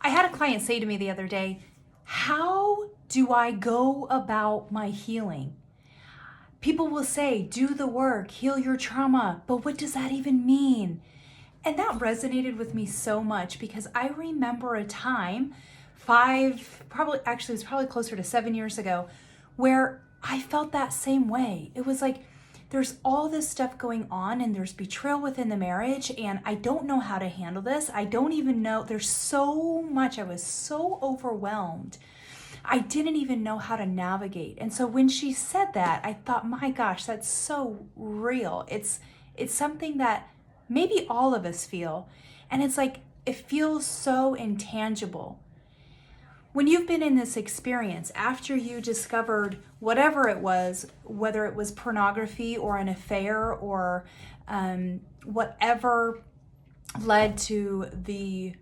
I had a client say to me the other day, how do I go about my healing? People will say, do the work, heal your trauma, but what does that even mean? And that resonated with me so much because I remember a time, it was probably closer to 7 years ago, where I felt that same way. It was like, there's all this stuff going on and there's betrayal within the marriage and I don't know how to handle this. I don't even know. There's so much. I was so overwhelmed. I didn't even know how to navigate. And so when she said that, I thought, my gosh, that's so real. It's something that maybe all of us feel. And it's like, it feels so intangible. When you've been in this experience, after you discovered whatever it was, whether it was pornography or an affair or whatever led to the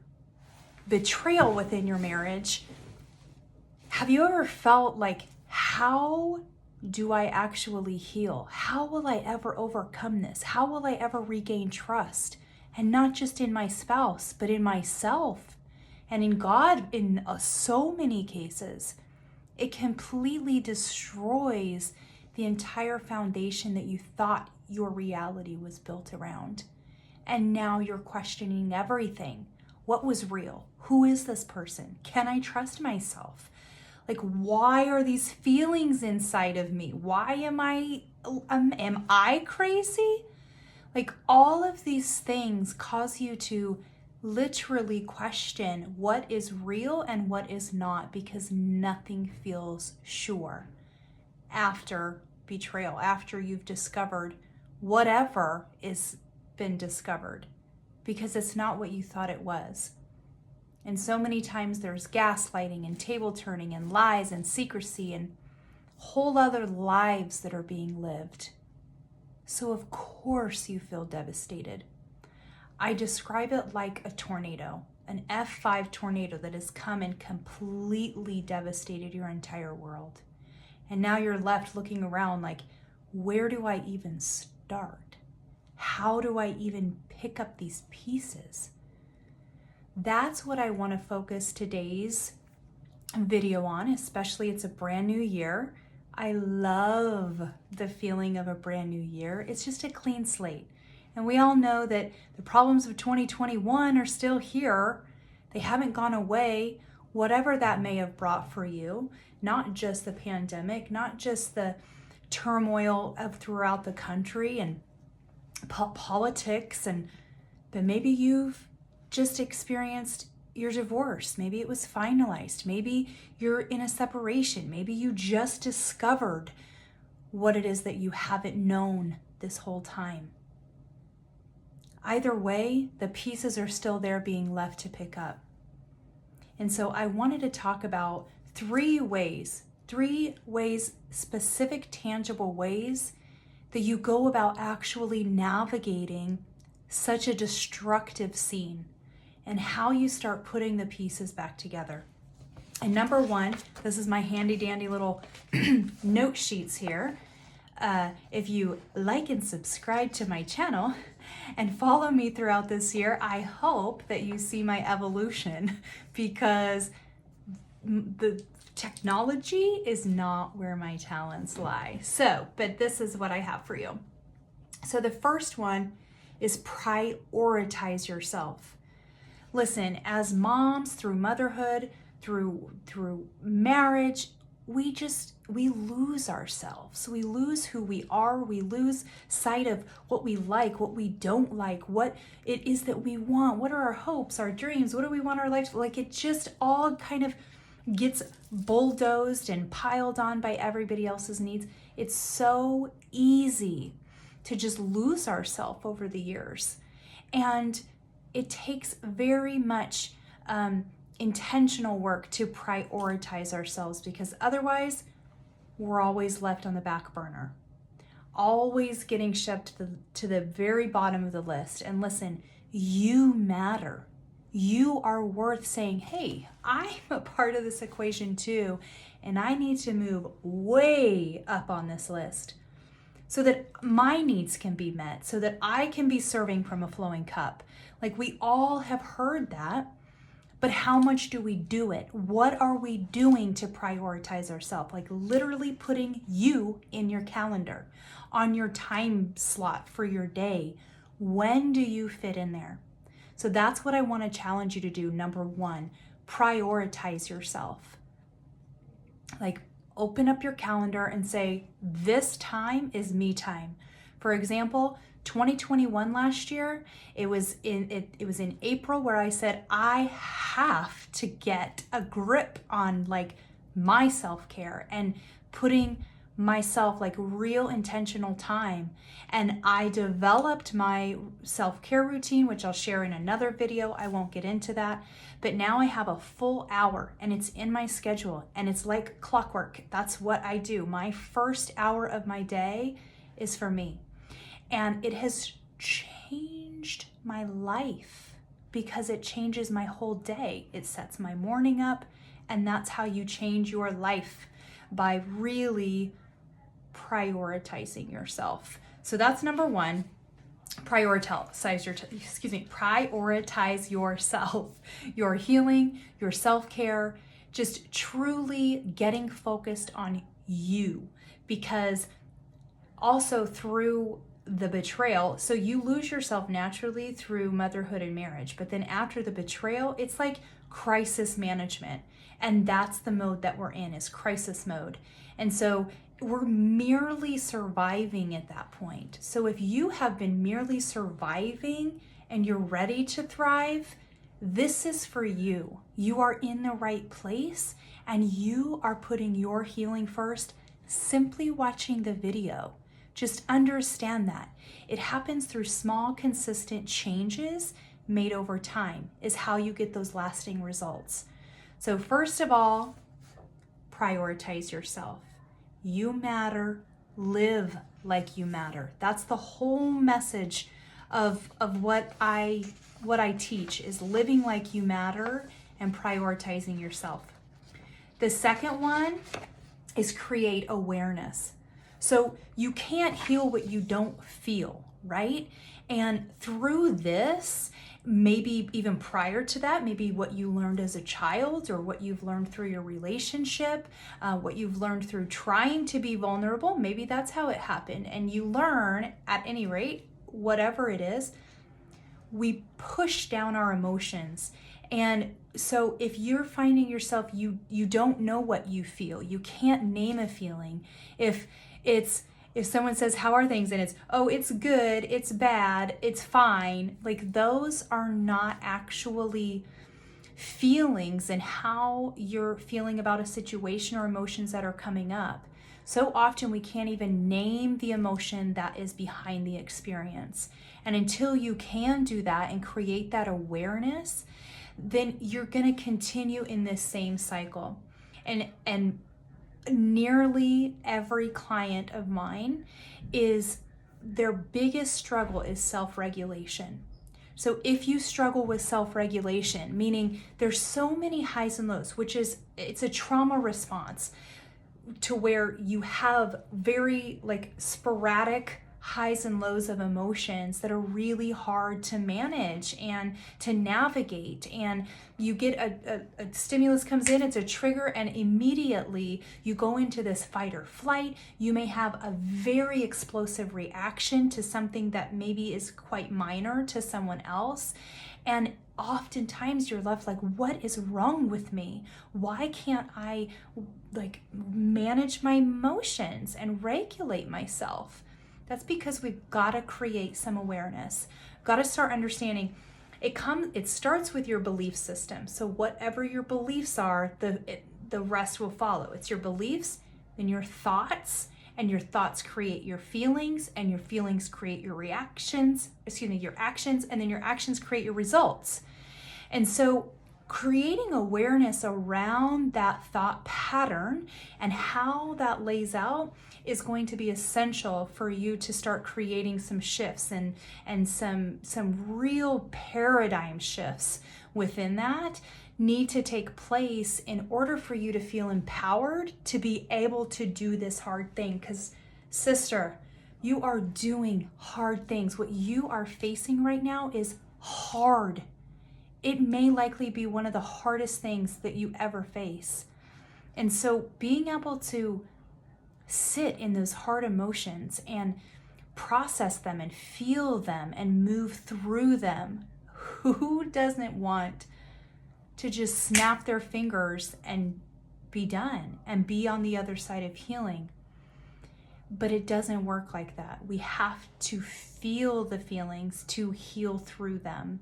betrayal within your marriage, have you ever felt like, how do I actually heal? How will I ever overcome this? How will I ever regain trust? And not just in my spouse, but in myself and in God in so many cases. It completely destroys the entire foundation that you thought your reality was built around. And now you're questioning everything. What was real? Who is this person? Can I trust myself? Like, why are these feelings inside of me? Why am I crazy? Like, all of these things cause you to literally question what is real and what is not, because nothing feels sure after betrayal, after you've discovered whatever is been discovered, because it's not what you thought it was. And so many times there's gaslighting and table turning and lies and secrecy and whole other lives that are being lived. So of course you feel devastated. I describe it like a tornado, an F5 tornado that has come and completely devastated your entire world. And now you're left looking around like, where do I even start? How do I even pick up these pieces? That's what I want to focus today's video on, especially it's a brand new year. I love the feeling of a brand new year. It's just a clean slate. And we all know that the problems of 2021 are still here. They haven't gone away, whatever that may have brought for you, not just the pandemic, not just the turmoil of throughout the country and politics, but maybe you've just experienced your divorce. Maybe it was finalized. Maybe you're in a separation. Maybe you just discovered what it is that you haven't known this whole time. Either way, the pieces are still there being left to pick up. And so I wanted to talk about three ways, specific, tangible ways that you go about actually navigating such a destructive scene, and how you start putting the pieces back together. And number one, this is my handy dandy little note sheets here. If you like and subscribe to my channel and follow me throughout this year, I hope that you see my evolution, because the technology is not where my talents lie. But this is what I have for you. So the first one is prioritize yourself. Listen, as moms, through motherhood, through marriage, we lose ourselves. We lose who we are. We lose sight of what we like, what we don't like, what it is that we want. What are our hopes, our dreams? What do we want our life to like? It just all kind of gets bulldozed and piled on by everybody else's needs. It's so easy to just lose ourselves over the years. And it takes very much intentional work to prioritize ourselves, because otherwise we're always left on the back burner, always getting shoved to the very bottom of the list. And listen, you matter. You are worth saying, hey, I'm a part of this equation too, and I need to move way up on this list so that my needs can be met, so that I can be serving from a flowing cup. Like, we all have heard that, But how much do we do it? What are we doing to prioritize ourselves? Like literally putting you in your calendar, on your time slot for your day. When do you fit in there? So that's what I want to challenge you to do. Number one, prioritize yourself. Like open up your calendar and say, this time is me time. For example, 2021 last year, it was in April where I said I have to get a grip on like my self-care and putting myself like real intentional time. And I developed my self-care routine, which I'll share in another video. I won't get into that. But now I have a full hour and it's in my schedule and it's like clockwork. That's what I do. My first hour of my day is for me. And it has changed my life because it changes my whole day. It sets my morning up, and that's how you change your life, by really prioritizing yourself. So that's number one. Prioritize yourself, your healing, your self-care, just truly getting focused on you. Because also through the betrayal, so you lose yourself naturally through motherhood and marriage, but then after the betrayal, it's like crisis management, and that's the mode that we're in, is crisis mode. And so we're merely surviving at that point. So if you have been merely surviving and you're ready to thrive, this is for you. You are in the right place and you are putting your healing first. Simply watching the video, just understand that it happens through small, consistent changes made over time is how you get those lasting results. So first of all, prioritize yourself. You matter. Live like you matter. That's the whole message of what I teach, is living like you matter and prioritizing yourself. The second one is create awareness. So you can't heal what you don't feel, right? And through this, maybe even prior to that, maybe what you learned as a child or what you've learned through your relationship, what you've learned through trying to be vulnerable, maybe that's how it happened. And you learn, at any rate, whatever it is, we push down our emotions. And so if you're finding yourself, you don't know what you feel, you can't name a feeling. If someone says, how are things? And it's, oh, it's good, it's bad, it's fine. Like, those are not actually feelings and how you're feeling about a situation or emotions that are coming up. So often we can't even name the emotion that is behind the experience. And until you can do that and create that awareness, then you're going to continue in this same cycle. And nearly every client of mine, their biggest struggle is self-regulation. So if you struggle with self-regulation, meaning there's so many highs and lows, it's a trauma response to where you have very sporadic highs and lows of emotions that are really hard to manage and to navigate. And you get a stimulus comes in, it's a trigger, and immediately you go into this fight or flight. You may have a very explosive reaction to something that maybe is quite minor to someone else. And oftentimes you're left like, what is wrong with me? Why can't I manage my emotions and regulate myself? That's because we've got to create some awareness. Got to start understanding. It starts with your belief system. So whatever your beliefs are, the rest will follow. It's your beliefs, then your thoughts, and your thoughts create your feelings, and your feelings create your your actions, and then your actions create your results. And so creating awareness around that thought pattern and how that lays out is going to be essential for you to start creating some shifts and some real paradigm shifts within that need to take place in order for you to feel empowered to be able to do this hard thing. Because, sister, you are doing hard things. What you are facing right now is hard. it may likely be one of the hardest things that you ever face. And so being able to sit in those hard emotions and process them and feel them and move through them, who doesn't want to just snap their fingers and be done and be on the other side of healing? But it doesn't work like that. We have to feel the feelings to heal through them.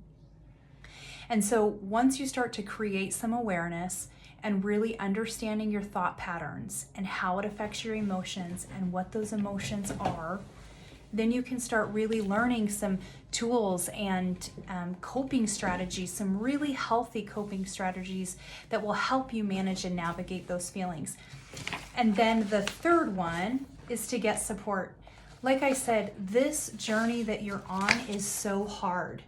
And so once you start to create some awareness and really understanding your thought patterns and how it affects your emotions and what those emotions are, then you can start really learning some tools and coping strategies, some really healthy coping strategies that will help you manage and navigate those feelings. And then the third one is to get support. Like I said, this journey that you're on is so hard,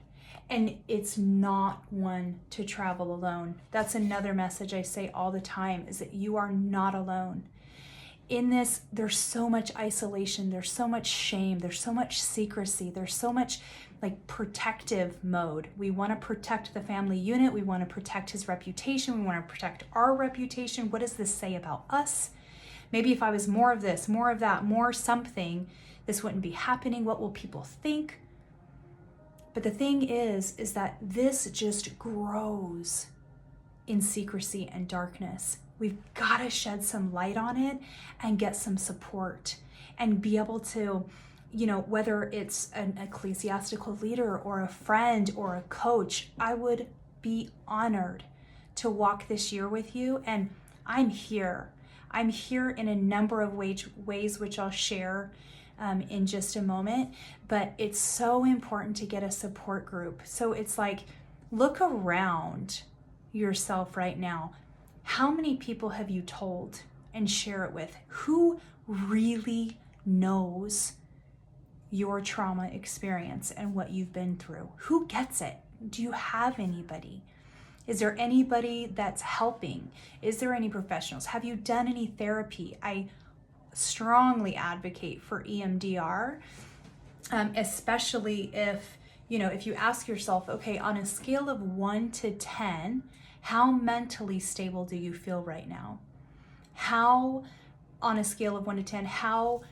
and it's not one to travel alone. That's another message I say all the time, is that you are not alone. In this, there's so much isolation, there's so much shame, there's so much secrecy, there's so much like protective mode. We want to protect the family unit, we want to protect his reputation, we want to protect our reputation. What does this say about us? Maybe if I was more of this, more of that, more something, this wouldn't be happening. What will people think? But the thing is that this just grows in secrecy and darkness. We've got to shed some light on it and get some support and be able to, whether it's an ecclesiastical leader or a friend or a coach, I would be honored to walk this year with you. And I'm here. I'm here in a number of ways, which I'll share in just a moment. But it's so important to get a support group. So it's like, look around yourself right now. How many people have you told and share it with? Who really knows your trauma experience and what you've been through? Who gets it? Do you have anybody? Is there anybody that's helping? Is there any professionals? Have you done any therapy? I strongly advocate for EMDR, especially if you ask yourself, okay, on a scale of 1 to 10, how mentally stable do you feel right now? How, on a scale of 1 to 10, how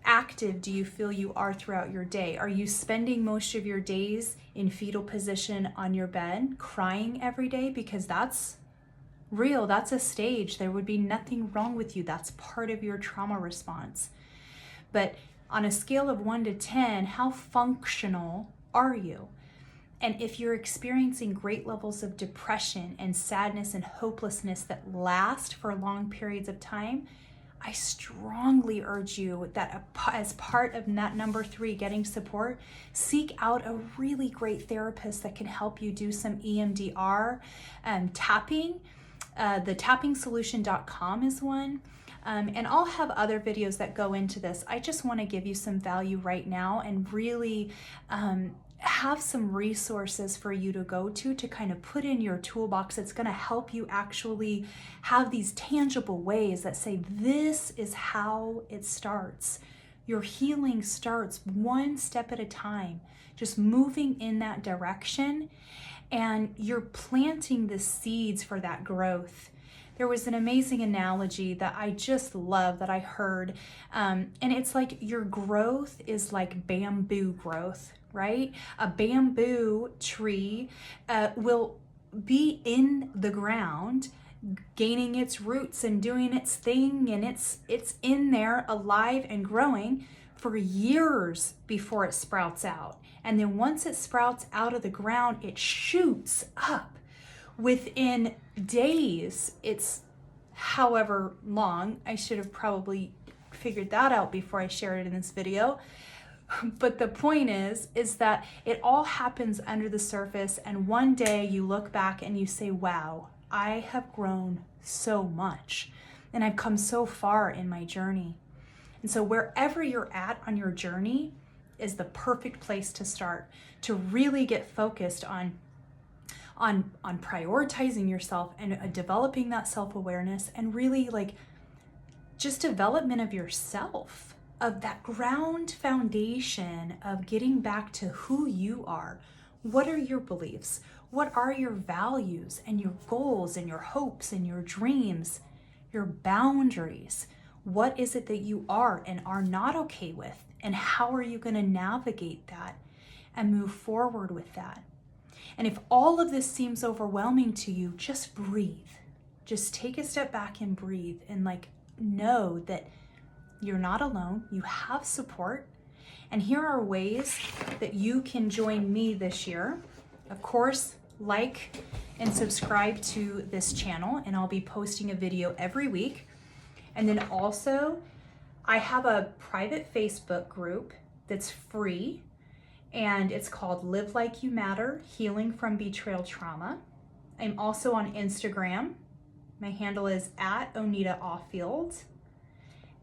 active do you feel you are throughout your day? Are you spending most of your days in fetal position on your bed, crying every day? Because that's real, that's a stage. There would be nothing wrong with you. That's part of your trauma response. But on a scale of 1 to 10, how functional are you? And if you're experiencing great levels of depression and sadness and hopelessness that last for long periods of time, I strongly urge you that as part of that number 3, getting support, seek out a really great therapist that can help you do some EMDR tapping. The tappingsolution.com is one. And I'll have other videos that go into this. I just want to give you some value right now and really have some resources for you to go to kind of put in your toolbox that's going to help you actually have these tangible ways that say, this is how it starts. Your healing starts one step at a time, just moving in that direction, and you're planting the seeds for that growth. There was an amazing analogy that I just love that I heard, and it's like your growth is like bamboo growth, right? A bamboo tree will be in the ground, gaining its roots and doing its thing, and it's in there alive and growing for years before it sprouts out. And then once it sprouts out of the ground, it shoots up. Within days, it's however long. I should have probably figured that out before I shared it in this video. But the point is that it all happens under the surface, and one day you look back and you say, wow, I have grown so much and I've come so far in my journey. And so wherever you're at on your journey is the perfect place to start, to really get focused on prioritizing yourself and developing that self-awareness, and really like just development of yourself, of that ground foundation of getting back to who you are. What are your beliefs? What are your values and your goals and your hopes and your dreams, your boundaries? What is it that you are and are not okay with? And how are you going to navigate that and move forward with that? And if all of this seems overwhelming to you, just breathe. Just take a step back and breathe and know that you're not alone. You have support. And here are ways that you can join me this year. Of course, like and subscribe to this channel, and I'll be posting a video every week. And then also, I have a private Facebook group that's free, and it's called Live Like You Matter, Healing from Betrayal Trauma. I'm also on Instagram. My handle is @OnitaOffield.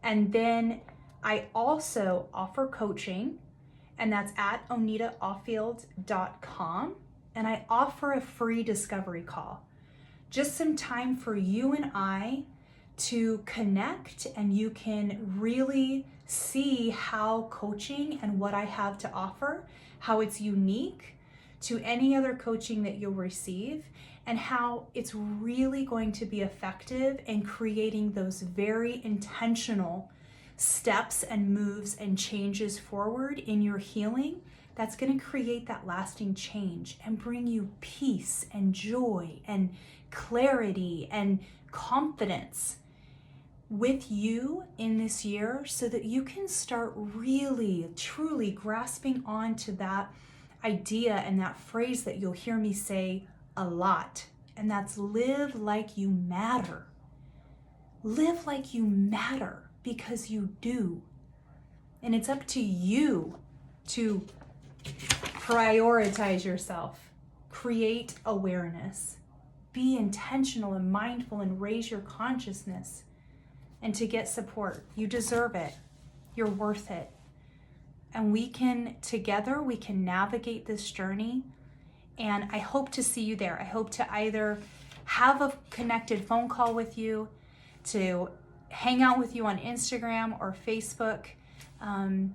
And then I also offer coaching, and that's at onitaoffield.com. And I offer a free discovery call. Just some time for you and I to connect, and you can really see how coaching and what I have to offer, how it's unique to any other coaching that you'll receive, and how it's really going to be effective in creating those very intentional steps and moves and changes forward in your healing that's going to create that lasting change and bring you peace and joy and clarity and confidence with you in this year, so that you can start really, truly grasping onto that idea and that phrase that you'll hear me say a lot, and that's live like you matter. Live like you matter, because you do. And it's up to you to prioritize yourself, create awareness, be intentional and mindful, and raise your consciousness, and to get support. You deserve it. You're worth it. And we can navigate this journey. And I hope to see you there. I hope to either have a connected phone call with you, to hang out with you on Instagram or Facebook. And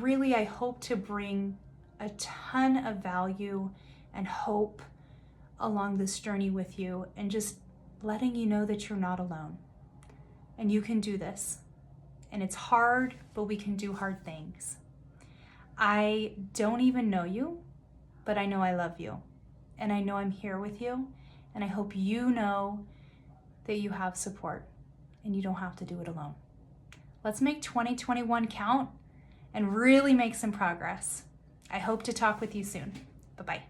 really, I hope to bring a ton of value and hope along this journey with you, and just letting you know that you're not alone. And you can do this. And it's hard, but we can do hard things. I don't even know you, but I know I love you. And I know I'm here with you. And I hope you know that you have support, and you don't have to do it alone. Let's make 2021 count and really make some progress. I hope to talk with you soon. Bye-bye.